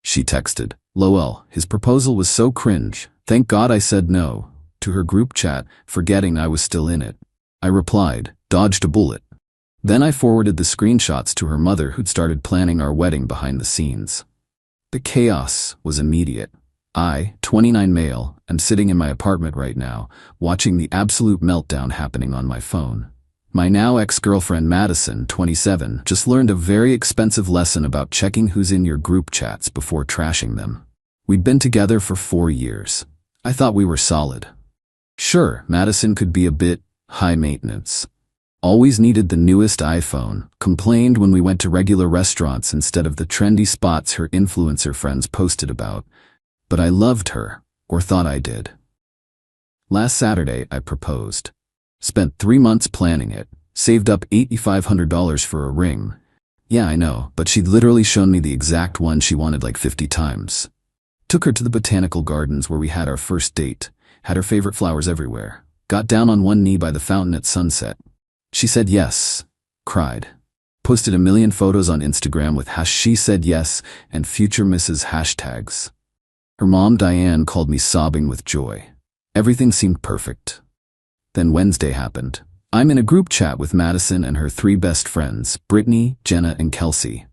she texted. LOL, his proposal was so cringe. Thank God I said no, to her group chat, forgetting I was still in it. I replied, dodged a bullet. Then I forwarded the screenshots to her mother, who'd started planning our wedding behind the scenes. The chaos was immediate. I, 29 male, am sitting in my apartment right now, watching the absolute meltdown happening on my phone. My now ex-girlfriend Madison, 27, just learned a very expensive lesson about checking who's in your group chats before trashing them. We'd been together for 4 years. I thought we were solid. Sure, Madison could be a bit high maintenance. Always needed the newest iPhone, complained when we went to regular restaurants instead of the trendy spots her influencer friends posted about. But I loved her, or thought I did. Last Saturday, I proposed. Spent 3 months planning it, saved up $8,500 for a ring. Yeah, I know, but she'd literally shown me the exact one she wanted like 50 times. Took her to the botanical gardens where we had our first date, had her favorite flowers everywhere, got down on one knee by the fountain at sunset. She said yes, cried. Posted a million photos on Instagram with #she said yes and future Mrs. hashtags. Her mom, Diane, called me sobbing with joy. Everything seemed perfect. Then Wednesday happened. I'm in a group chat with Madison and her 3 best friends, Brittany, Jenna, and Kelsey.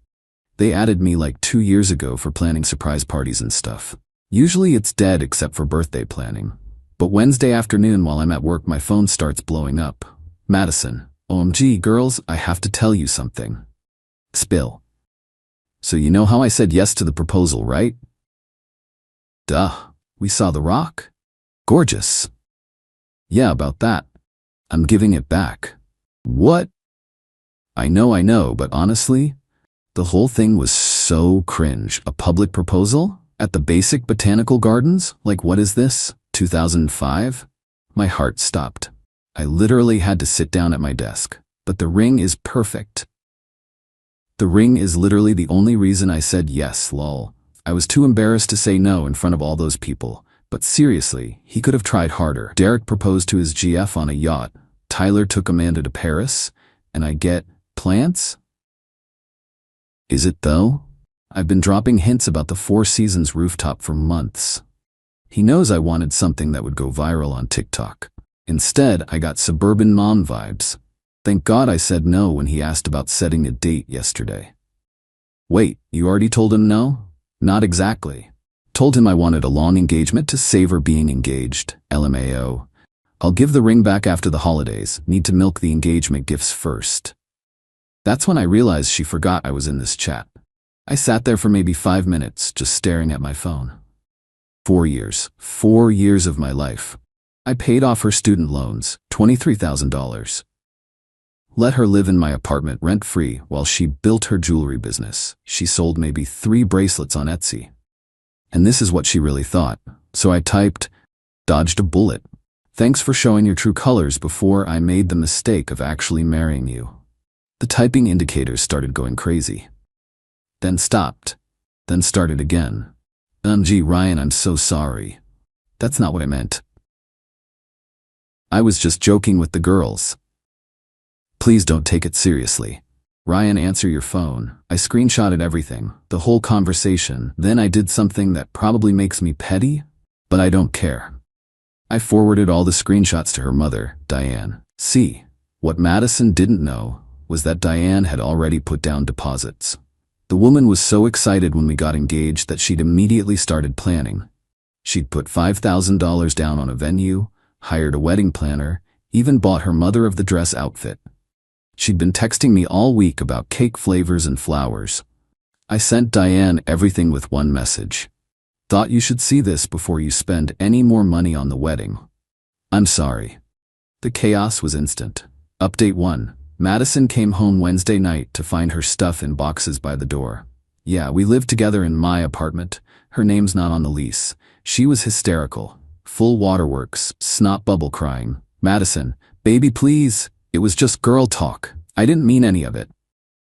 They added me like 2 years ago for planning surprise parties and stuff. Usually it's dead except for birthday planning. But Wednesday afternoon while I'm at work, my phone starts blowing up. Madison, OMG, girls, I have to tell you something. Spill. So you know how I said yes to the proposal, right? Duh. We saw The Rock. Gorgeous. Yeah, about that. I'm giving it back. What? I know, but honestly, the whole thing was so cringe. A public proposal? At the basic botanical gardens? Like, what is this? 2005? My heart stopped. I literally had to sit down at my desk. But the ring is perfect. The ring is literally the only reason I said yes, lol. I was too embarrassed to say no in front of all those people. But seriously, he could have tried harder. Derek proposed to his GF on a yacht. Tyler took Amanda to Paris. And I get plants? Is it though? I've been dropping hints about the Four Seasons rooftop for months. He knows I wanted something that would go viral on TikTok. Instead, I got suburban mom vibes. Thank God I said no when he asked about setting a date yesterday. Wait, you already told him no? Not exactly. Told him I wanted a long engagement to savor being engaged, LMAO. I'll give the ring back after the holidays, need to milk the engagement gifts first. That's when I realized she forgot I was in this chat. I sat there for maybe 5 minutes, just staring at my phone. 4 years. 4 years of my life. I paid off her student loans, $23,000. Let her live in my apartment rent-free while she built her jewelry business. She sold maybe 3 bracelets on Etsy. And this is what she really thought. So I typed, dodged a bullet. Thanks for showing your true colors before I made the mistake of actually marrying you. The typing indicators started going crazy. Then stopped. Then started again. OMG, Ryan, I'm so sorry. That's not what I meant. I was just joking with the girls. Please don't take it seriously. Ryan, answer your phone. I screenshotted everything, the whole conversation. Then I did something that probably makes me petty, but I don't care. I forwarded all the screenshots to her mother, Diane. See, what Madison didn't know was that Diane had already put down deposits. The woman was so excited when we got engaged that she'd immediately started planning. She'd put $5,000 down on a venue, hired a wedding planner, even bought her mother of the dress outfit. She'd been texting me all week about cake flavors and flowers. I sent Diane everything with one message. Thought you should see this before you spend any more money on the wedding. I'm sorry. The chaos was instant. Update 1. Madison came home Wednesday night to find her stuff in boxes by the door. Yeah, we lived together in my apartment. Her name's not on the lease. She was hysterical. Full waterworks, snot bubble crying. Madison, baby please. It was just girl talk. I didn't mean any of it.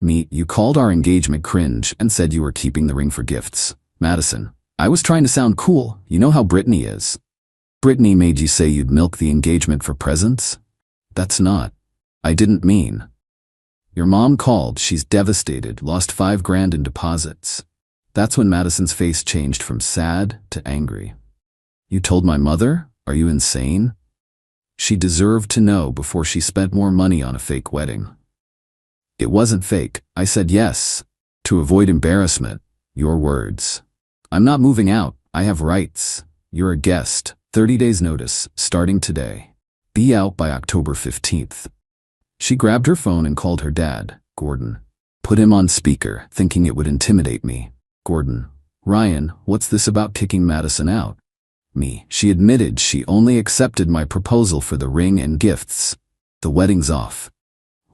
Me, you called our engagement cringe and said you were keeping the ring for gifts. Madison, I was trying to sound cool. You know how Brittany is. Brittany made you say you'd milk the engagement for presents? That's not. I didn't mean. Your mom called. She's devastated. Lost $5,000 in deposits. That's when Madison's face changed from sad to angry. You told my mother? Are you insane? She deserved to know before she spent more money on a fake wedding. It wasn't fake. I said yes. To avoid embarrassment. Your words. I'm not moving out. I have rights. You're a guest. 30 days notice, starting today. Be out by October 15th. She grabbed her phone and called her dad, Gordon. Put him on speaker, thinking it would intimidate me. Gordon. Ryan, what's this about kicking Madison out? Me. She admitted she only accepted my proposal for the ring and gifts. The wedding's off.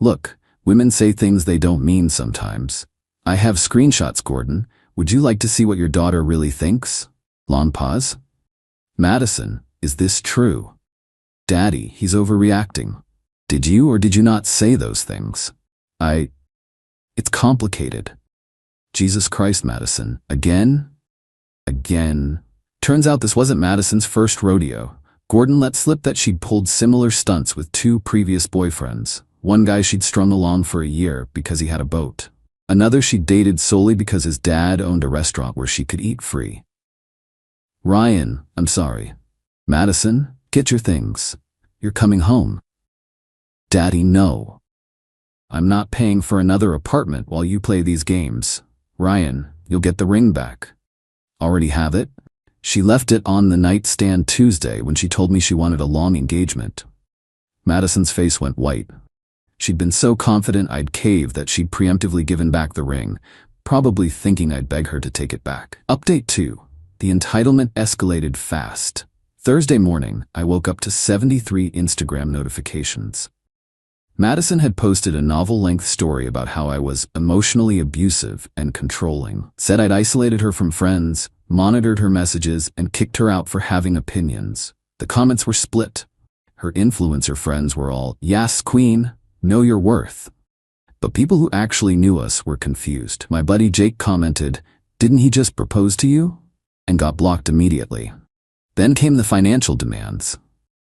Look, women say things they don't mean sometimes. I have screenshots, Gordon. Would you like to see what your daughter really thinks? Long pause. Madison, is this true? Daddy, he's overreacting. Did you or did you not say those things? It's complicated. Jesus Christ, Madison. Again? Again. Turns out this wasn't Madison's first rodeo. Gordon let slip that she'd pulled similar stunts with 2 previous boyfriends. One guy she'd strung along for a year because he had a boat. Another she'd dated solely because his dad owned a restaurant where she could eat free. Ryan, I'm sorry. Madison, get your things. You're coming home. Daddy, no. I'm not paying for another apartment while you play these games. Ryan, you'll get the ring back. Already have it? She left it on the nightstand Tuesday when she told me she wanted a long engagement. Madison's face went white. She'd been so confident I'd cave that she'd preemptively given back the ring, probably thinking I'd beg her to take it back. Update 2. The entitlement escalated fast. Thursday morning, I woke up to 73 Instagram notifications. Madison had posted a novel-length story about how I was emotionally abusive and controlling, said I'd isolated her from friends, monitored her messages, and kicked her out for having opinions. The comments were split. Her influencer friends were all, "Yes, queen, know your worth." But people who actually knew us were confused. My buddy Jake commented, "Didn't he just propose to you?" and got blocked immediately. Then came the financial demands.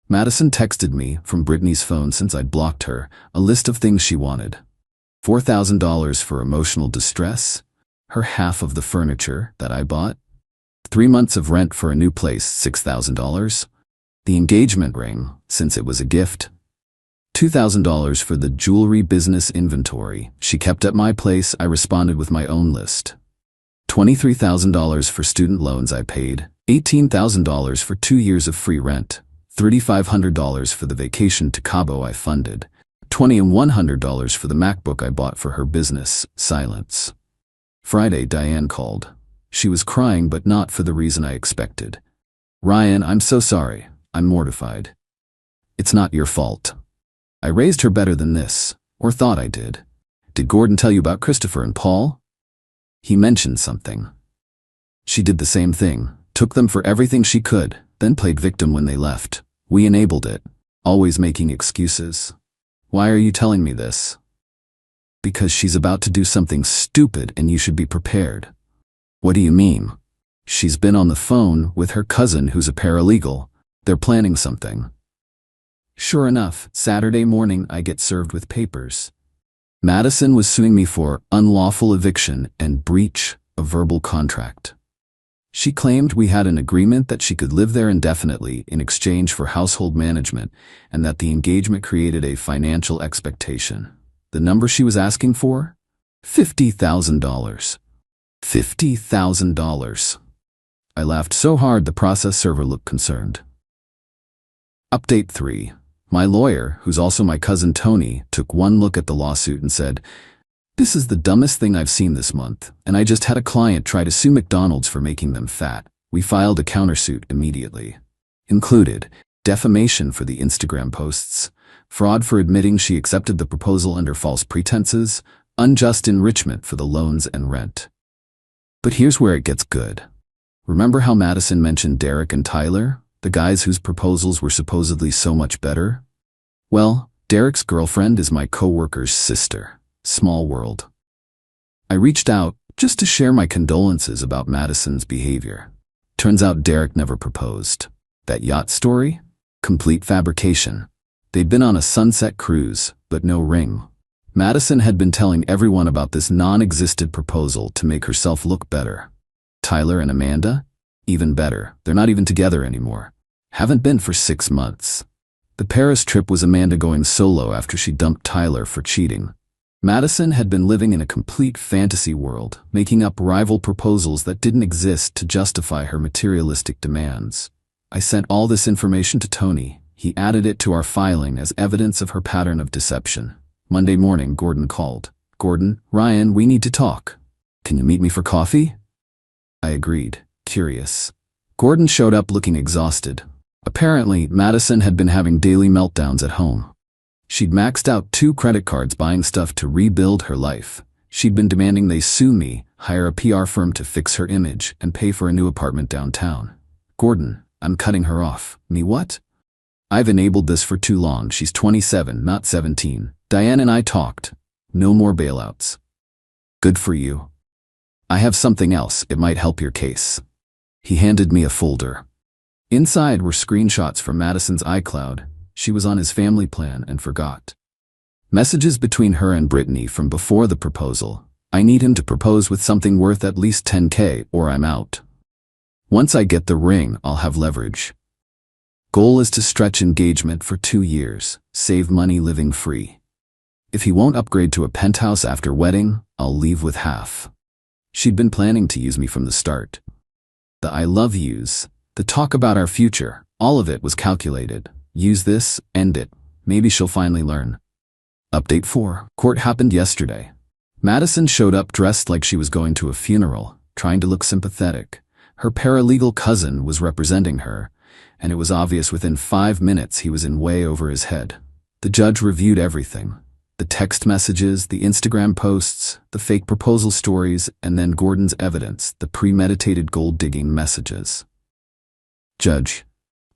Madison texted me, from Brittany's phone since I'd blocked her, a list of things she wanted. $4,000 for emotional distress, her half of the furniture that I bought, 3 months of rent for a new place, $6,000, the engagement ring, since it was a gift, $2,000 for the jewelry business inventory she kept at my place. I responded with my own list. $23,000 for student loans I paid, $18,000 for 2 years of free rent, $3,500 for the vacation to Cabo I funded, $20 and $100 for the MacBook I bought for her business. Silence. Friday, Diane called. She was crying, but not for the reason I expected. Ryan, I'm so sorry. I'm mortified. It's not your fault. I raised her better than this, or thought I did. Did Gordon tell you about Christopher and Paul? He mentioned something. She did the same thing, took them for everything she could, then played victim when they left. We enabled it, always making excuses. Why are you telling me this? Because she's about to do something stupid and you should be prepared. What do you mean? She's been on the phone with her cousin who's a paralegal. They're planning something. Sure enough, Saturday morning I get served with papers. Madison was suing me for unlawful eviction and breach of verbal contract. She claimed we had an agreement that she could live there indefinitely in exchange for household management and that the engagement created a financial expectation. The number she was asking for? $50,000. $50,000. I laughed so hard the process server looked concerned. Update 3. My lawyer, who's also my cousin Tony, took one look at the lawsuit and said, "This is the dumbest thing I've seen this month, and I just had a client try to sue McDonald's for making them fat." We filed a countersuit immediately. Included, defamation for the Instagram posts, fraud for admitting she accepted the proposal under false pretenses, unjust enrichment for the loans and rent. But here's where it gets good. Remember how Madison mentioned Derek and Tyler, the guys whose proposals were supposedly so much better? Well, Derek's girlfriend is my coworker's sister. Small world. I reached out just to share my condolences about Madison's behavior. Turns out Derek never proposed. That yacht story? Complete fabrication. They'd been on a sunset cruise, but no ring. Madison had been telling everyone about this non-existent proposal to make herself look better. Tyler and Amanda? Even better, they're not even together anymore. Haven't been for 6 months. The Paris trip was Amanda going solo after she dumped Tyler for cheating. Madison had been living in a complete fantasy world, making up rival proposals that didn't exist to justify her materialistic demands. I sent all this information to Tony. He added it to our filing as evidence of her pattern of deception. Monday morning, Gordon called. "Gordon, Ryan, we need to talk. Can you meet me for coffee?" I agreed, curious. Gordon showed up looking exhausted. Apparently, Madison had been having daily meltdowns at home. She'd maxed out 2 credit cards buying stuff to rebuild her life. She'd been demanding they sue me, hire a PR firm to fix her image, and pay for a new apartment downtown. "Gordon, I'm cutting her off." "Me what?" "I've enabled this for too long. She's 27, not 17. Diane and I talked. No more bailouts." "Good for you. I have something else. It might help your case." He handed me a folder. Inside were screenshots from Madison's iCloud. She was on his family plan and forgot. Messages between her and Brittany from before the proposal. "I need him to propose with something worth at least 10K or I'm out. Once I get the ring, I'll have leverage. Goal is to stretch engagement for 2 years, save money living free. If he won't upgrade to a penthouse after wedding, I'll leave with half." She'd been planning to use me from the start. The I love yous, the talk about our future, all of it was calculated. Use this, end it. Maybe she'll finally learn. Update 4. Court happened yesterday. Madison showed up dressed like she was going to a funeral, trying to look sympathetic. Her paralegal cousin was representing her, and it was obvious within 5 minutes he was in way over his head. The judge reviewed everything. The text messages, the Instagram posts, the fake proposal stories, and then Gordon's evidence, the premeditated gold-digging messages. "Judge,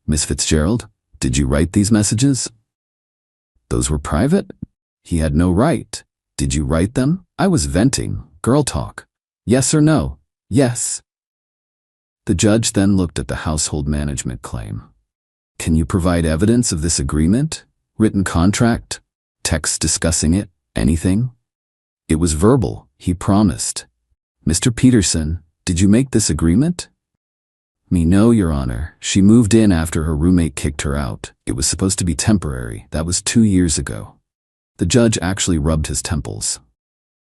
Miss Fitzgerald, did you write these messages?" "Those were private?" "He had no right." "Did you write them?" "I was venting. Girl talk." "Yes or no?" "Yes." The judge then looked at the household management claim. "Can you provide evidence of this agreement? Written contract? Text discussing it? Anything?" "It was verbal. He promised." "Mr. Peterson, did you make this agreement?" "Me no, Your Honor. She moved in after her roommate kicked her out. It was supposed to be temporary. That was 2 years ago." The judge actually rubbed his temples.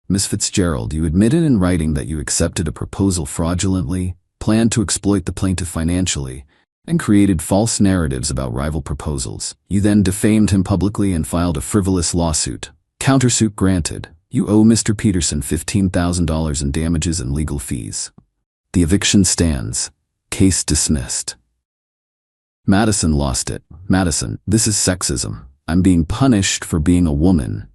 "Miss Fitzgerald, you admitted in writing that you accepted a proposal fraudulently, planned to exploit the plaintiff financially, and created false narratives about rival proposals. You then defamed him publicly and filed a frivolous lawsuit. Countersuit granted. You owe Mr. Peterson $15,000 in damages and legal fees. The eviction stands. Case dismissed." Madison lost it. "Madison, this is sexism. I'm being punished for being a woman."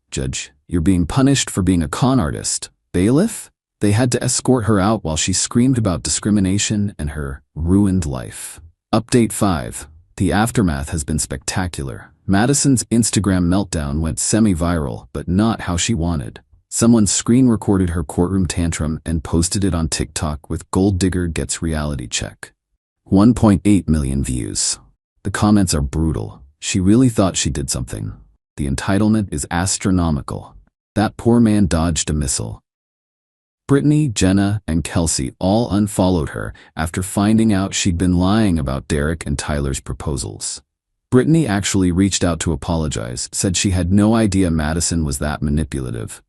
"Judge, you're being punished for being a con artist." "Bailiff?" They had to escort her out while she screamed about discrimination and her ruined life. Update 5. The aftermath has been spectacular. Madison's Instagram meltdown went semi-viral, but not how she wanted. Someone screen-recorded her courtroom tantrum and posted it on TikTok with "Gold Digger Gets Reality Check." 1.8 million views. The comments are brutal. She really thought she did something. The entitlement is astronomical. That poor man dodged a missile. Brittany, Jenna, and Kelsey all unfollowed her after finding out she'd been lying about Derek and Tyler's proposals. Brittany actually reached out to apologize, said she had no idea Madison was that manipulative.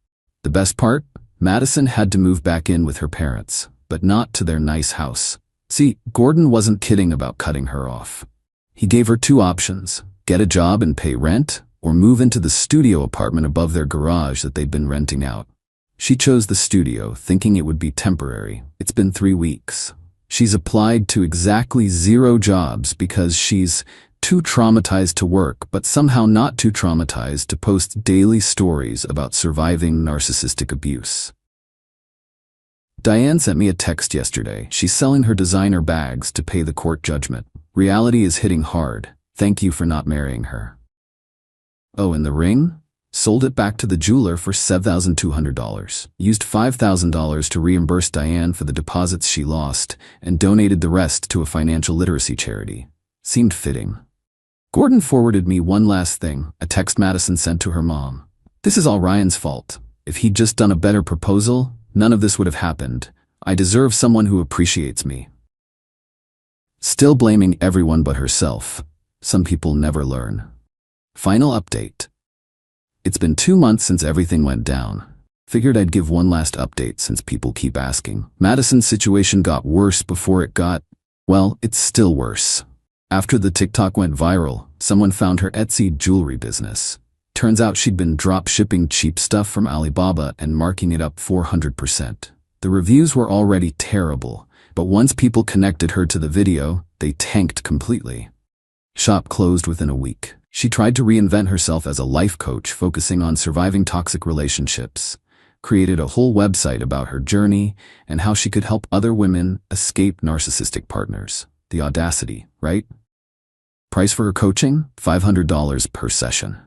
The best part? Madison had to move back in with her parents, but not to their nice house. See, Gordon wasn't kidding about cutting her off. He gave her 2 options: get a job and pay rent, or move into the studio apartment above their garage that they'd been renting out. She chose the studio, thinking it would be temporary. It's been 3 weeks. She's applied to exactly 0 jobs because she's too traumatized to work, but somehow not too traumatized to post daily stories about surviving narcissistic abuse. Diane sent me a text yesterday. She's selling her designer bags to pay the court judgment. Reality is hitting hard. Thank you for not marrying her. Oh, and the ring? Sold it back to the jeweler for $7,200. Used $5,000 to reimburse Diane for the deposits she lost, and donated the rest to a financial literacy charity. Seemed fitting. Gordon forwarded me one last thing, a text Madison sent to her mom. "This is all Ryan's fault. If he'd just done a better proposal, none of this would have happened. I deserve someone who appreciates me. Still blaming everyone but herself. Some people never learn. Final update. It's been 2 months since everything went down. Figured I'd give one last update since people keep asking. Madison's situation got worse before it got, well, it's still worse. After the TikTok went viral, someone found her Etsy jewelry business. Turns out she'd been drop shipping cheap stuff from Alibaba and marking it up 400%. The reviews were already terrible, but once people connected her to the video, they tanked completely. Shop closed within a week. She tried to reinvent herself as a life coach focusing on surviving toxic relationships, created a whole website about her journey and how she could help other women escape narcissistic partners. The audacity, right? Price for her coaching? $500 per session.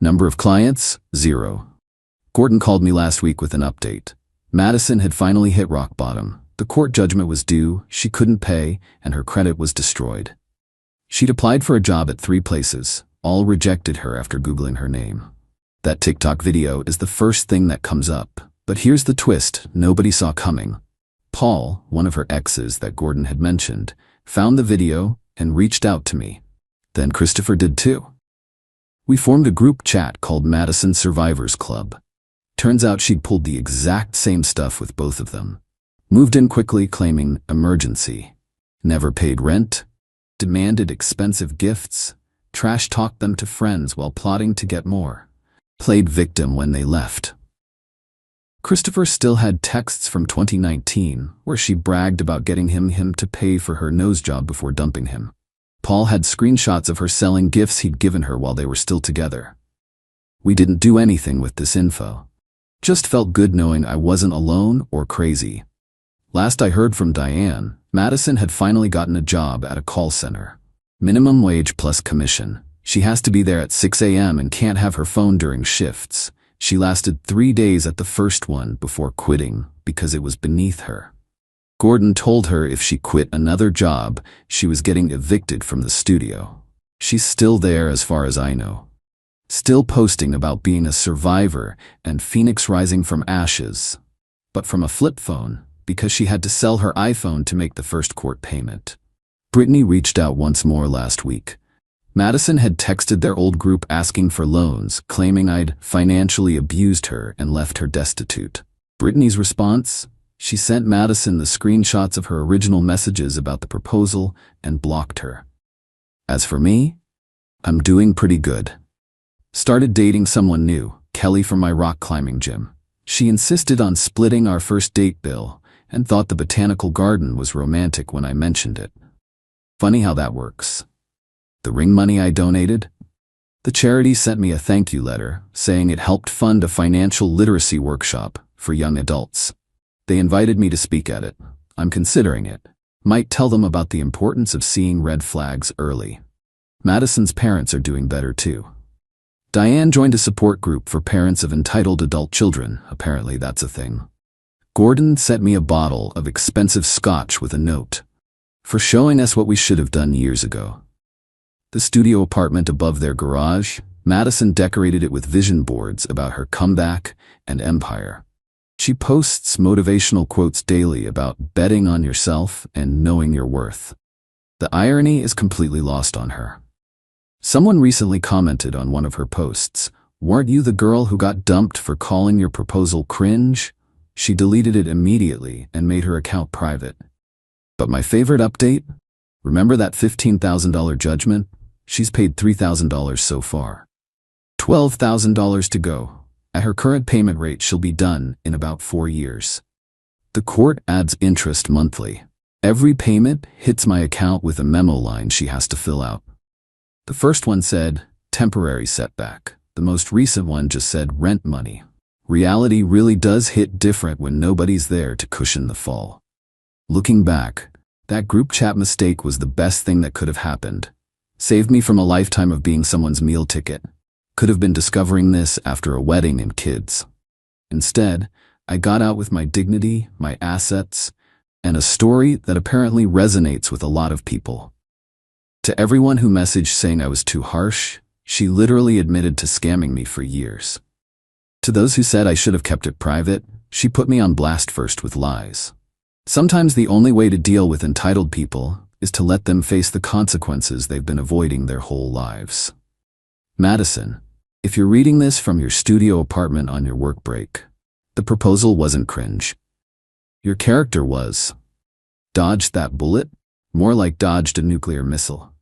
Number of clients? 0. Gordon called me last week with an update. Madison had finally hit rock bottom. The court judgment was due, she couldn't pay, and her credit was destroyed. She'd applied for a job at 3 places. All rejected her after Googling her name. That TikTok video is the first thing that comes up. But here's the twist nobody saw coming. Paul, one of her exes that Gordon had mentioned, found the video and reached out to me. Then Christopher did too. We formed a group chat called Madison Survivors Club. Turns out she'd pulled the exact same stuff with both of them. Moved in quickly claiming emergency. Never paid rent. Demanded expensive gifts. Trash-talked them to friends while plotting to get more. Played victim when they left. Christopher still had texts from 2019 where she bragged about getting him to pay for her nose job before dumping him. Paul had screenshots of her selling gifts he'd given her while they were still together. We didn't do anything with this info. Just felt good knowing I wasn't alone or crazy. Last I heard from Diane, Madison had finally gotten a job at a call center. Minimum wage plus commission. She has to be there at 6 a.m. and can't have her phone during shifts. She lasted 3 days at the first one before quitting because it was beneath her. Gordon told her if she quit another job, she was getting evicted from the studio. She's still there as far as I know. Still posting about being a survivor and Phoenix rising from ashes. But from a flip phone, because she had to sell her iPhone to make the first court payment. Brittany reached out once more last week. Madison had texted their old group asking for loans, claiming I'd financially abused her and left her destitute. Brittany's response? She sent Madison the screenshots of her original messages about the proposal and blocked her. As for me, I'm doing pretty good. Started dating someone new, Kelly from my rock climbing gym. She insisted on splitting our first date bill and thought the botanical garden was romantic when I mentioned it. Funny how that works. The ring money I donated? The charity sent me a thank you letter saying it helped fund a financial literacy workshop for young adults. They invited me to speak at it. I'm considering it. Might tell them about the importance of seeing red flags early. Madison's parents are doing better too. Diane joined a support group for parents of entitled adult children. Apparently that's a thing. Gordon sent me a bottle of expensive scotch with a note for showing us what we should have done years ago. The studio apartment above their garage, Madison decorated it with vision boards about her comeback and empire. She posts motivational quotes daily about betting on yourself and knowing your worth. The irony is completely lost on her. Someone recently commented on one of her posts, "Weren't you the girl who got dumped for calling your proposal cringe?" She deleted it immediately and made her account private. But my favorite update? Remember that $15,000 judgment? She's paid $3,000 so far. $12,000 to go. At her current payment rate, she'll be done in about 4 years. The court adds interest monthly. Every payment hits my account with a memo line she has to fill out. The first one said, temporary setback. The most recent one just said rent money. Reality really does hit different when nobody's there to cushion the fall. Looking back, that group chat mistake was the best thing that could have happened. Saved me from a lifetime of being someone's meal ticket. Could have been discovering this after a wedding and kids. Instead, I got out with my dignity, my assets, and a story that apparently resonates with a lot of people. To everyone who messaged saying I was too harsh, she literally admitted to scamming me for years. To those who said I should have kept it private, she put me on blast first with lies. Sometimes the only way to deal with entitled people is to let them face the consequences they've been avoiding their whole lives. Madison, if you're reading this from your studio apartment on your work break, the proposal wasn't cringe. Your character was. Dodged that bullet? More like dodged a nuclear missile.